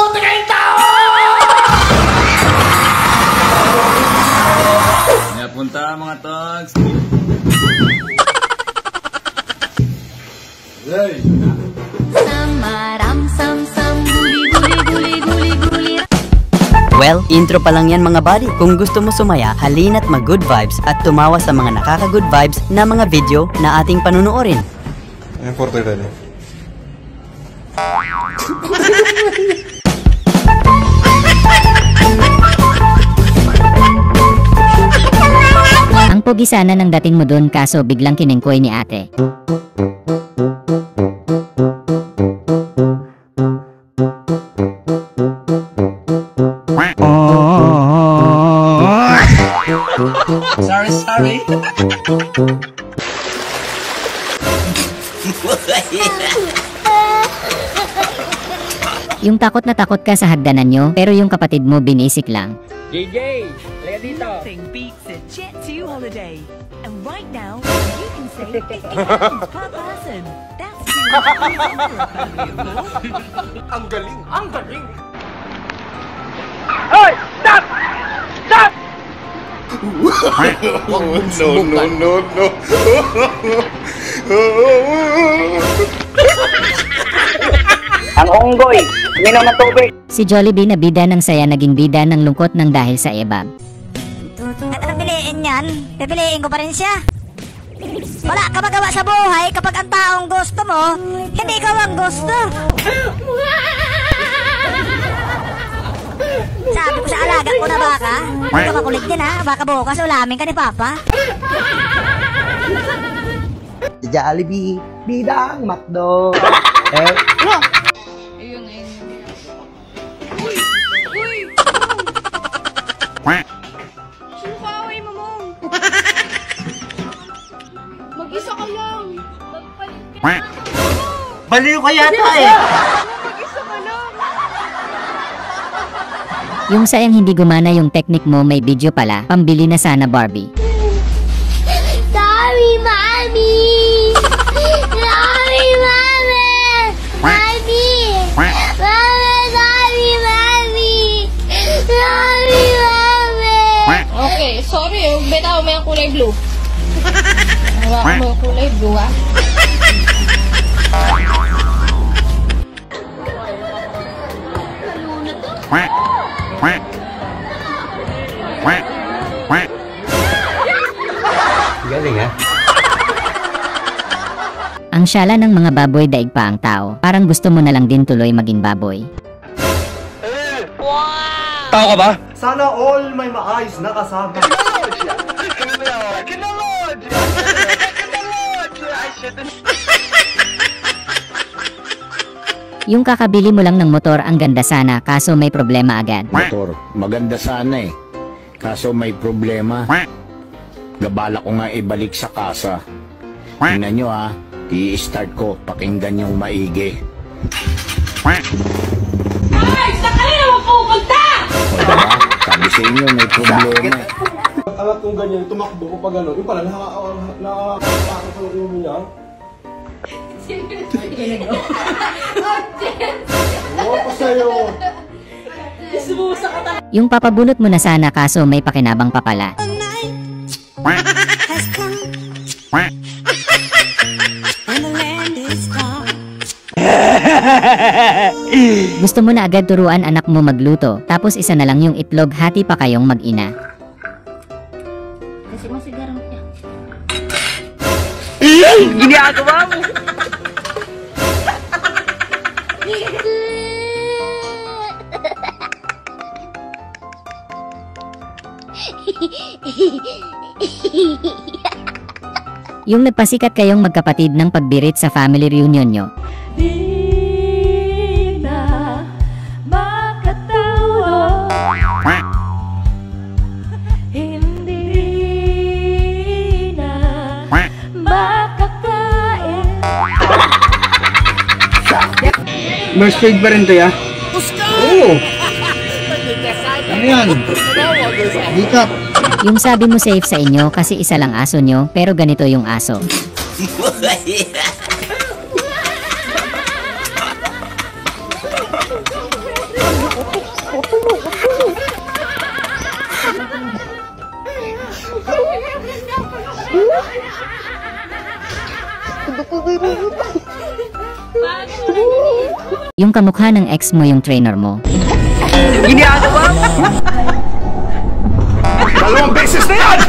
Mabuti kayong tao! Napunta mga togs. Hey! Well, intro pa lang yan mga buddy. Kung gusto mo sumaya, halina't mag-good vibes at tumawa sa mga nakaka-good vibes na mga video na ating panunuorin. Ang portrait na. Ang pogi sana ng dating mo dun kaso biglang kinengkoy ni ate. Sorry. Yung takot na takot ka sa hagdanan nyo, pero yung kapatid mo binisik lang. JJ, laya dito. Nothing beats a Jet2 holiday. And right now, you can save £50 per person. That's Ang galing! Hoy! Stop! Stop! No. Ang unggoy, minom ng tubig. Si Jollibee na bida ng saya naging bida ng lungkot ng dahil sa ebab. At ang piliin yan, pipiliin ko pa rin siya. Wala ka magawa sa buhay kapag ang taong gusto mo, hindi ikaw ang gusto. Sabi ko sa alaga ko na baka, hindi ka makulit din ha, baka bukas ulamin ka ni Papa. Jollibee, bidang McDo. Sino ka away mo mo? Mag-isa ka lang. Magpalit ka. Baliw ka yata eh. Mag-isa ka lang. Yung sayang hindi gumana yung technique mo may video pala, pambili na sana Barbie. Sorry, Mami! Sorry, Mami! Mami! Mami, sorry, Mami! Sorry, Mami! Okay, sorry. Betaw mo yung kulay blue. Hawakan mo yung kulay blue, ha? Galing ha? Ang syala ng mga baboy daig pa ang tao. Parang gusto mo na lang din tuloy maging baboy. Tao ka ba? Sana all may maayos na kasama. Yung kakabili mo lang ng motor ang ganda sana kaso may problema agad. Motor, maganda sana eh. Kaso may problema. Gabala ko nga ibalik sa kasa. Tingnan nyo ha, i-start ko, pakinggan yung maigi. Ay! Saan ka na mapupunta? O diba? Sabi sa inyo may problema eh. Angat kong ganyan, tumakbo ko pa gano'n. Yung pala, nakakapakot sa ulo niya. Oo ko sa'yo. Yung papabunot mo na sana kaso may pakinabang pa pala. Gusto mo na agad turuan anak mo magluto, tapos isa na lang yung itlog, hati pa kayong mag-ina. Kasi masigarang niya. Ginagawa mo. Yung nagpasikat kayong magkapatid ng pagbirit sa family reunion nyo. Di na makatawa. Hindi na makakain. First grade pa rin kaya? Oo! Ano yan? Dikap! Yung sabi mo safe sa inyo kasi isa lang aso nyo, pero ganito yung aso. Yung kamukha ng ex mo yung trainer mo. Ginagawa mo! Dalawang beses na yan!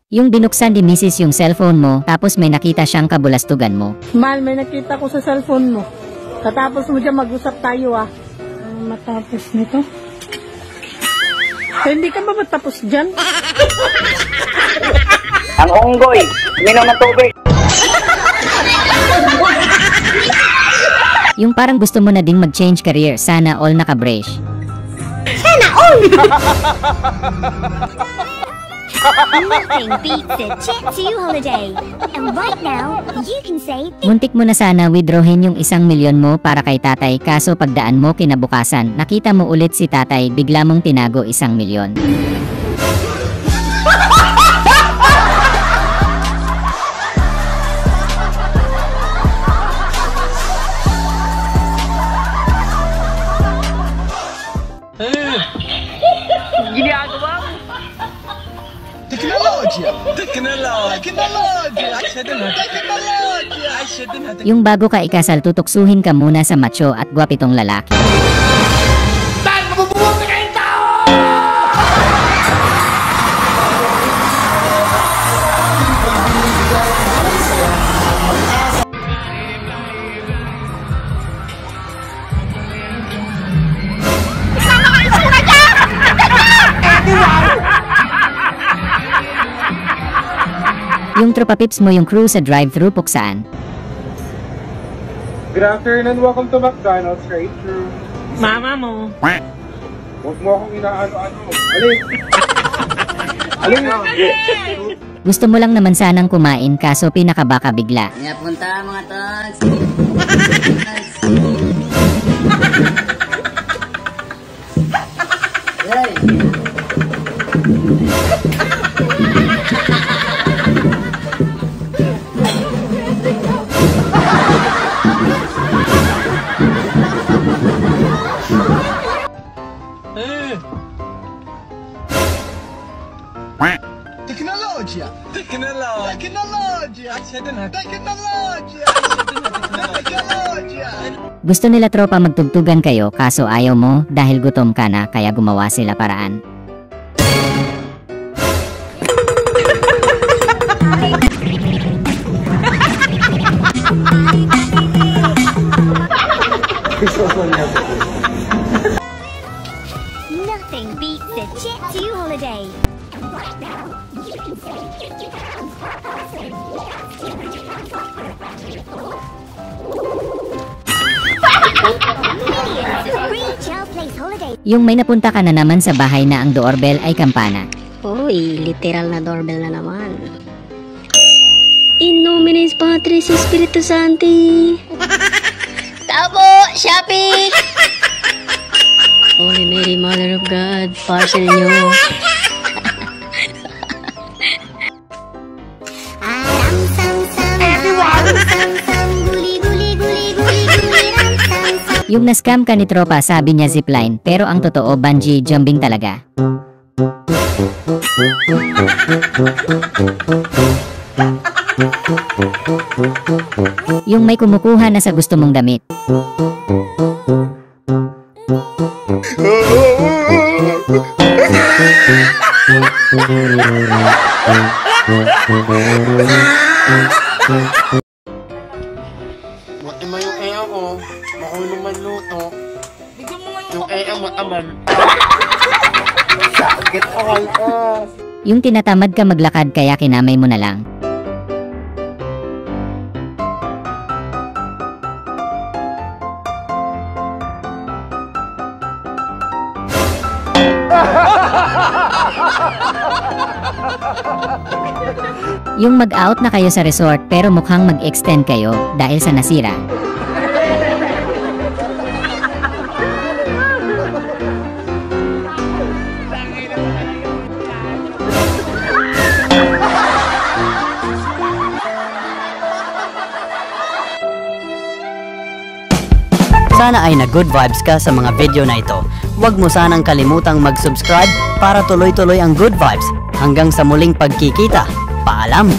Yung binuksan ni Mrs. yung cellphone mo, tapos may nakita siyang kabulastugan mo. Mahal, may nakita ko sa cellphone mo. Katapos mo dyan, mag-usap tayo ah. Matapos nito? Hindi ka ba matapos dyan? Ang unggoy, uminom ng tubig. Yung parang gusto mo na ding mag-change career, sana all naka-brace. Sana all! Nothing beats a Jet 2 holiday. And right now, you can save... Muntik mo na sana withdrawin yung 1 milyon mo para kay tatay, kaso pagdaan mo kinabukasan, nakita mo ulit si tatay, bigla mong tinago 1 milyon. Ginagawa mo! Yung bago ka ikasal, tutuksuhin ka muna sa macho at gwapitong lalaki. Yung tropa pips mo yung crew sa drive-thru puksaan. Good afternoon, welcome to McDonald's, right through. Mama mo. Huwag mo akong inaano-ano. Alin? Alin? Gusto mo lang naman sanang kumain, kaso pinakabaka bigla. Kaya punta mga togs. Teknolojia! Teknolojia! Teknolojia! Teknolojia! Gusto nila tropa magtugtugan kayo, kaso ayaw mo dahil gutom ka na, kaya gumawa sila paraan. Nothing beats a Jet 2 holiday. And right now, you can save 50,000 millions of free child place holiday. Yung may napunta ka na naman sa bahay na ang doorbell ay kampana. Uy, literal na doorbell na naman. In nomine Patris Spiritus Sancti. Tao po, Shopee! Holy Mary, Mother of God, parcel nyo. Yung na-scam ka ni tropa, sabi niya zipline, pero ang totoo bungee jumping talaga. Yung may kumukuha na sa gusto mong damit. Matima yung ea ko, makulong manluto. Yung ea mataman. Sakit ako. Yung tinatamad ka maglakad kaya kinamay mo na lang. Yung mag-out na kayo sa resort pero mukhang mag-extend kayo dahil sa nasira. Sana ay na good vibes ka sa mga video na ito. Huwag mo sanang kalimutang mag-subscribe para tuloy-tuloy ang good vibes. Hanggang sa muling pagkikita. Paalam!